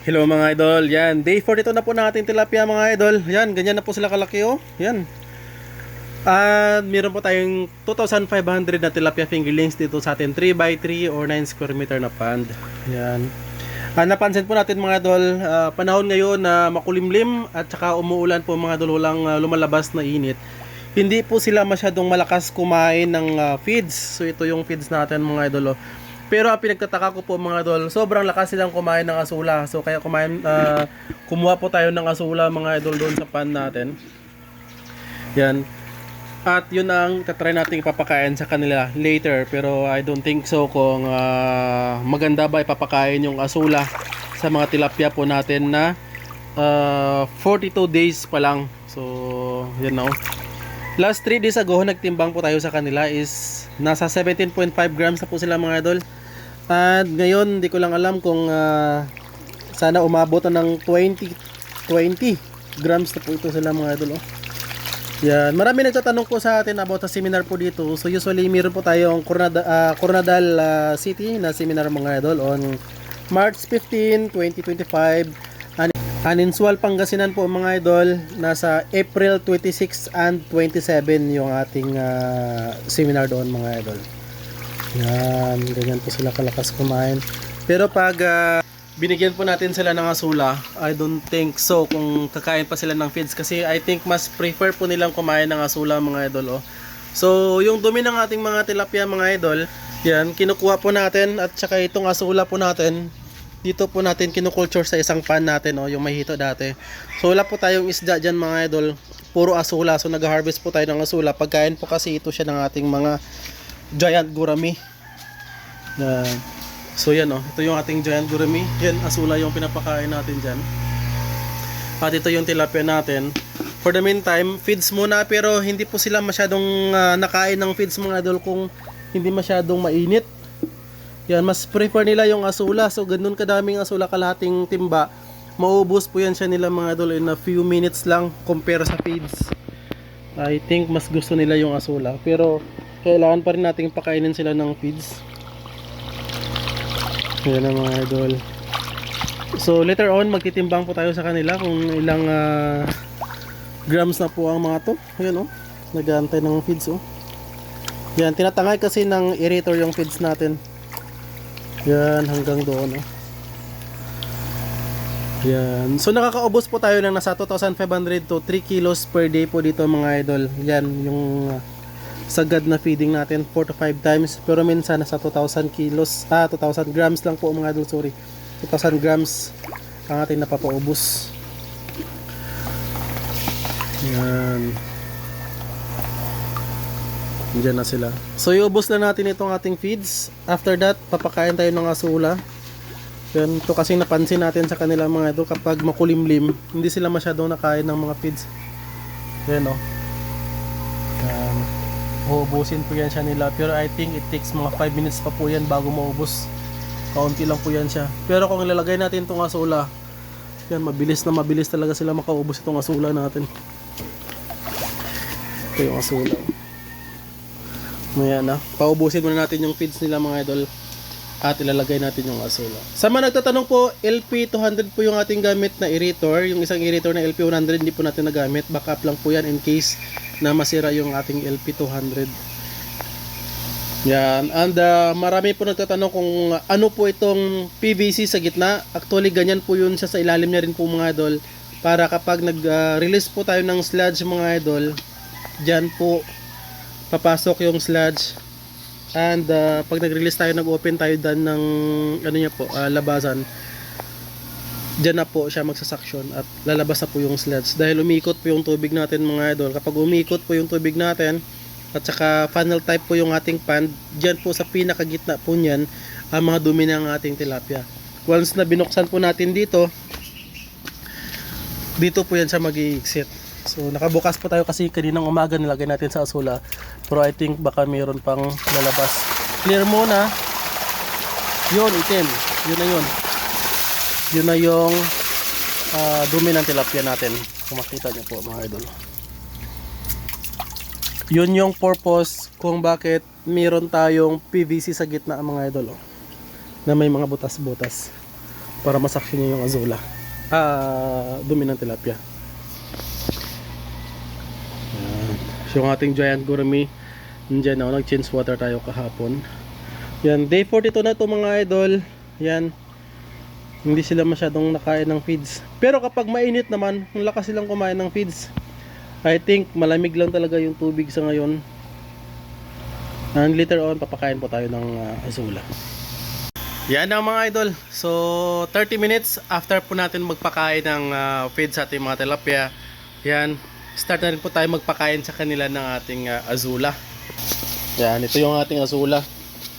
Hello mga idol, yan, day 42 na po natin tilapia mga idol. Yan, ganyan na po sila kalaki oh. Yan. At meron po tayong 2,500 na tilapia fingerlings dito sa atin 3x3 or 9 square meter na pond. Yan. Napansin po natin mga idol, panahon ngayon na makulimlim at saka umuulan po mga idol, walang lumalabas na init. Hindi po sila masyadong malakas kumain ng feeds. So ito yung feeds natin mga idol oh. Pero ang pinagtataka ko po mga idol, sobrang lakas silang kumain ng asula. So kaya kumuha po tayo ng asula mga idol doon sa pan natin. Yan. At yun ang tatry nating ipapakain sa kanila later. Pero I don't think so kung maganda ba ipapakain yung asula sa mga tilapia po natin na 42 days pa lang. So yan na. Last 3 days ago, nagtimbang po tayo sa kanila is nasa 17.5 grams na po sila mga idol. At ngayon, hindi ko lang alam kung sana umabot na ng 20 grams na po ito sila mga idol. Oh. Yan. Marami nagtatanong po sa atin about sa seminar po dito. So usually, meron po tayong Coronadal City na seminar mga idol on March 15, 2025. Aninsual Pangasinan po mga idol, nasa April 26 and 27 yung ating seminar doon mga idol. Yan, ganyan po sila kalakas kumain. Pero pag binigyan po natin sila ng asula, I don't think so kung kakain pa sila ng feeds kasi I think mas prefer po nilang kumain ng asula mga idol. Oh. So yung dumi ng ating mga tilapia mga idol, yan, kinukuha po natin at saka itong asula po natin. Dito po natin kinukulture sa isang pan natin, oh, yung may hito dati. So wala po tayong isda dyan mga idol, puro asula. So nag-harvest po tayo ng asula. Pagkain po kasi ito siya ng ating mga giant gurami. So yan, oh, ito yung ating giant gurami. Yan, asula yung pinapakain natin dyan. At ito yung tilapia natin. For the meantime, feeds muna pero hindi po sila masyadong nakain ng feeds mga idol kung hindi masyadong mainit. Yan, mas prefer nila yung asula. So, ganun kadaming asula, kalahating timba. Maubos po yan siya nila mga idol in a few minutes lang compare sa feeds. I think mas gusto nila yung asula. Pero, kailangan pa rin nating pakainin sila ng feeds. Yan ang mga idol. So, later on, magtitimbang po tayo sa kanila kung ilang grams na po ang mga to. Ayan, oh. Nag-aantay ng feeds, oh. Yan, tinatangay kasi ng aerator yung feeds natin. Yan, hanggang doon. Oh. Yan. So, nakakaubos po tayo ng nasa 2,500 to 3 kilos per day po dito mga idol. Yan, yung sagad na feeding natin 4 to 5 times. Pero minsan nasa 2,000 kilos, 2,000 grams lang po mga idol, sorry. 2,000 grams ang ating napapaubos. Yan. Diyan na sila. So iubos na natin itong ating feeds. After that, papakain tayo ng asula. Yan, ito kasi napansin natin sa kanila mga idol, kapag makulimlim, hindi sila masyadong nakain ng mga feeds. Yan o. Yan. Uubusin po yan siya nila. Pero I think it takes mga 5 minutes pa po yan bago maubos. Kaunti lang po yan siya. Pero kung ilalagay natin itong asula, yan, mabilis na mabilis talaga sila makaubos itong asula natin. Ito yung asula. Ayan na, paubusin muna natin yung feeds nila mga idol at ilalagay natin yung asula. Sa mga nagtatanong po, LP200 po yung ating gamit na aerator. Yung isang aerator na LP100 hindi po natin nagamit. Backup lang po yan in case na masira yung ating LP200. Yan, and marami po nagtatanong kung ano po itong PVC sa gitna. Actually ganyan po yun siya, sa ilalim niya rin po mga idol. Para kapag nag-release po tayo ng sludge mga idol, dyan po papasok yung sludge, and pag nag-release tayo, nag-open tayo dan ng ano niya po, labasan, dyan na po siya magsasaksyon at lalabas na po yung sludge dahil umikot po yung tubig natin mga idol. Kapag umikot po yung tubig natin at saka funnel type po yung ating pond, dyan po sa pinakagitna po niyan ang mga dumi ng ating tilapia. Once na binuksan po natin dito po yan siya mag-i-exit. So nakabukas po tayo kasi kaninang umaga nilagay natin sa asula. Pero I think baka mayroon pang lalabas. Clear muna. Yun, itim. Yun na yun. Yun na yung dumi ng tilapia natin. Kung makita nyo po mga idol. Yun yung purpose kung bakit mayroon tayong PVC sa gitna mga idol. Na may mga butas-butas. para masaksyon niya yung azula. Dumi ng tilapia. Yan. So yung ating giant gourmet, nandiyan na, nag-change water tayo kahapon. Yan, day 42 na to mga idol. Yan. Hindi sila masyadong nakain ng feeds. Pero kapag mainit naman, ang lakas silang kumain ng feeds. I think malamig lang talaga yung tubig sa ngayon. And later on, papakain po tayo ng azula. Yan ang mga idol. So, 30 minutes after po natin magpakain ng feed sa ating mga tilapia, yan, start na rin po tayo magpakain sa kanila ng ating azula. Yan, ito yung ating azula.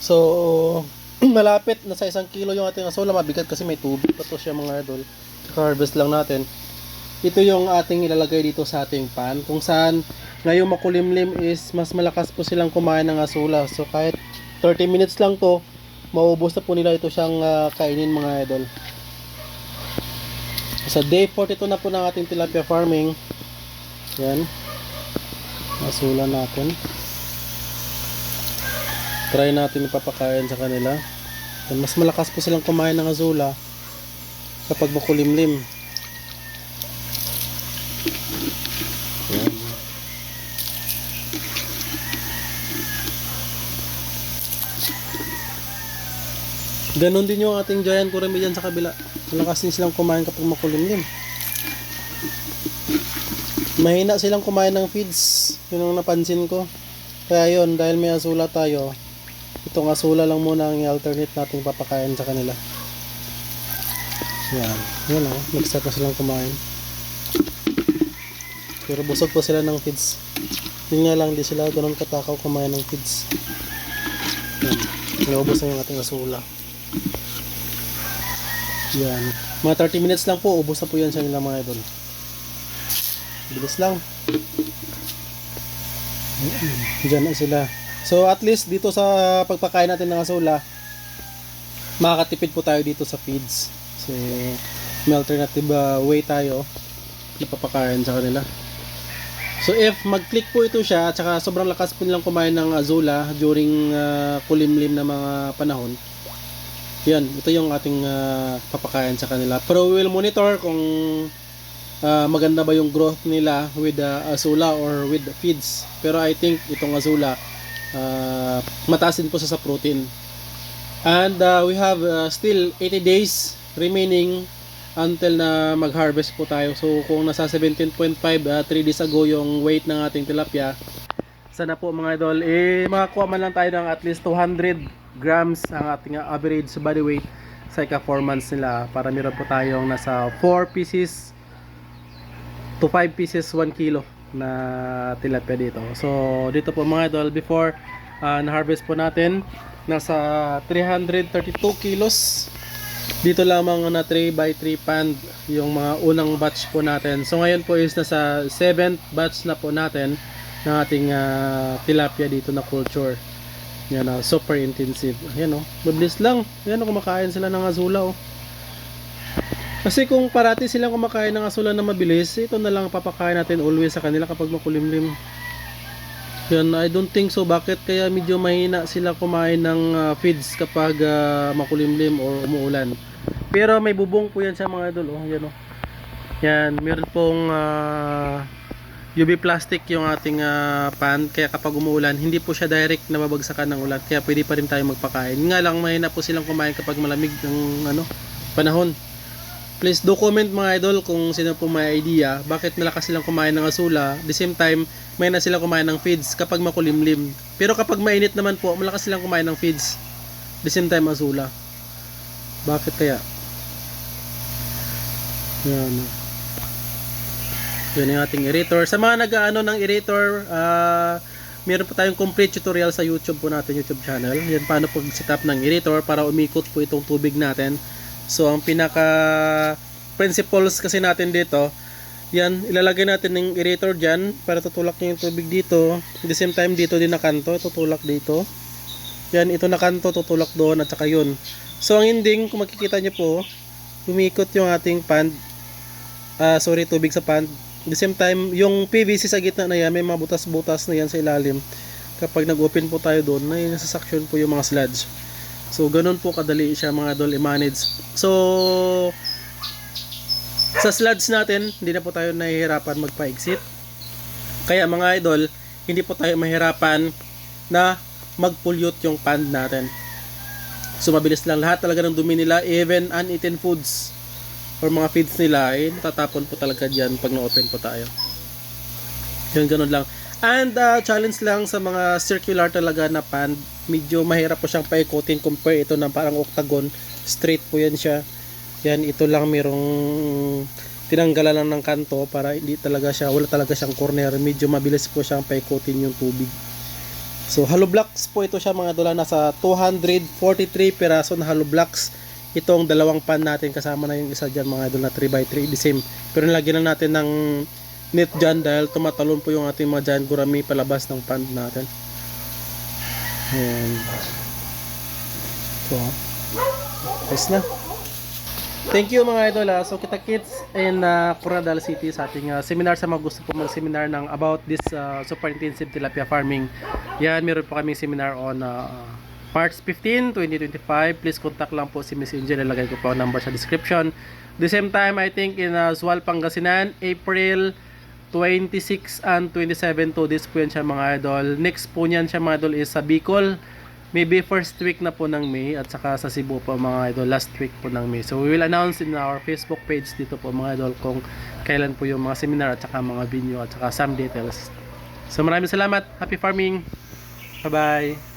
So, malapit na sa 1 kilo yung ating azula. Mabigat kasi may tubig pa to siya mga idol. Harvest lang natin. Ito yung ating ilalagay dito sa ating pan. Kung saan ngayong makulimlim is mas malakas po silang kumain ng azula. So, kahit 30 minutes lang to, maubos na po nila ito siyang kainin mga idol. Sa day 42 na po ng ating tilapia farming. Yan. Azula natin. Try natin ipapakain sa kanila. Yan, mas malakas po silang kumain ng azula kapag makulimlim. Yan. Ganon din yung ating giant gourmet dyan sa kabila. Malakas din silang kumain kapag makulimlim. Mahina silang kumain ng feeds. Yun ang napansin ko. Kaya yun, dahil may azula tayo, itong azula lang muna ang i-alternate natin papakain sa kanila. Yan. Yan o. Nag-start na silang kumain. Pero busog po sila ng feeds. Yun nga lang, di sila ganun katakaw kumain ng feeds. Yan. Naubos na yung ating azula. Yan. Mga 30 minutes lang po, ubos na po yan sa nila mga idol. Bilis lang. Diyan na sila. So at least dito sa pagpakain natin ng azula, makakatipid po tayo dito sa feeds. So may alternative way tayo ipapakain sa kanila. So if mag-click po ito siya at saka sobrang lakas po nilang kumain ng azula during kulimlim na mga panahon, yan, ito yung ating papakain sa kanila. Pero we will monitor kung maganda ba yung growth nila with azula or with the feeds. Pero I think itong azula mataas din po sa protein. And we have still 80 days remaining until na mag-harvest po tayo. So kung nasa 17.5 3 days ago yung weight ng ating tilapia, sana po mga idol makakuha man lang tayo ng at least 200 grams ang ating average body weight sa ika 4 months nila, para meron po tayong nasa 4 pieces to 5 pieces 1 kilo na tilapia dito. So dito po mga idol, before na-harvest po natin, nasa 332 kilos dito lamang na 3x3 pond yung mga unang batch po natin. So ngayon po is nasa 7th batch na po natin ng ating tilapia dito na culture. Yan o, super intensive. Yan o, mabilis lang. Yan o, kumakain sila ng azula o. Kasi kung parati silang kumakain ng azula na mabilis, ito na lang papakain natin always sa kanila kapag makulimlim. Yan, I don't think so. Bakit kaya medyo mahina sila kumain ng feeds kapag makulimlim or umuulan. Pero may bubong po yan sa mga idol. Oh, yan o. Yan, meron pong UV plastic yung ating pan, kaya kapag umuulan hindi po siya direct na babagsakan ng ulan, kaya pwede pa rin tayo magpakain. Nga lang mahina po silang kumain kapag malamig ng panahon. Please do comment mga idol kung sino po may idea bakit malakas silang kumain ng azula, the same time mahina silang kumain ng feeds kapag makulimlim. Pero kapag mainit naman po, malakas silang kumain ng feeds, the same time azula. Bakit kaya? Yan. Yan yung ating aerator. Sa mga nag-aano ng aerator, meron po tayong complete tutorial sa YouTube po natin, YouTube channel. Yan paano pag setup ng aerator para umikot po itong tubig natin. So ang pinaka principles kasi natin dito, yan, ilalagay natin ng aerator dyan para tutulak niya yung tubig dito. At the same time dito din na kanto, tutulak dito. Yan, ito na kanto, tutulak doon at saka yun. So ang ending, kung makikita nyo po, umikot yung ating pond. Tubig sa pond. At the same time, yung PVC sa gitna na yan, may mga butas-butas na yan sa ilalim. Kapag nag-open po tayo doon, nasa suction po yung mga sludge. So ganun po kadali siya mga idol i-manage. So sa sludge natin, hindi na po tayo nahihirapan magpa-exit. Kaya mga idol, hindi po tayo mahirapan na mag-pollute yung pond natin. So mabilis lang lahat talaga ng dumi nila, even uneaten foods or mga feeds nila, tatapon po talaga dyan pag na-open po tayo. Yun, ganun lang. And challenge lang sa mga circular talaga na pond, medyo mahirap po siyang paikutin compare ito na parang octagon, straight po yan siya. Yan, ito lang merong tinanggalan lang ng kanto para hindi talaga siya, wala talaga siyang corner, medyo mabilis po siyang paikutin yung tubig. So hollow blocks po ito siya mga idol, nasa 243 piraso na hollow blocks. Itong dalawang pan natin, kasama na yung isa dyan mga idol na 3x3, the same. Pero nilagyan na natin ng net dyan dahil tumatalon po yung ating mga giant gurami palabas ng pan natin. Ayan. So, yes na. Thank you mga idol. So kita kits in Coronadal City sa ating seminar sa mga gusto po mag-seminar ng about this super intensive tilapia farming. Yan, meron po kaming seminar on March 15, 2025. Please contact lang po si Miss Angel. Ilagay ko po ang number sa description. The same time, I think in Sual, Pangasinan, April 26 and 27 to this po yan siya mga idol. Next po niyan siya mga idol is sa Bicol. Maybe first week na po ng May at saka sa Cebu po mga idol last week po ng May. So we will announce in our Facebook page dito po mga idol kung kailan po yung mga seminar at saka mga venue at saka some details. So maraming salamat. Happy farming. Bye bye.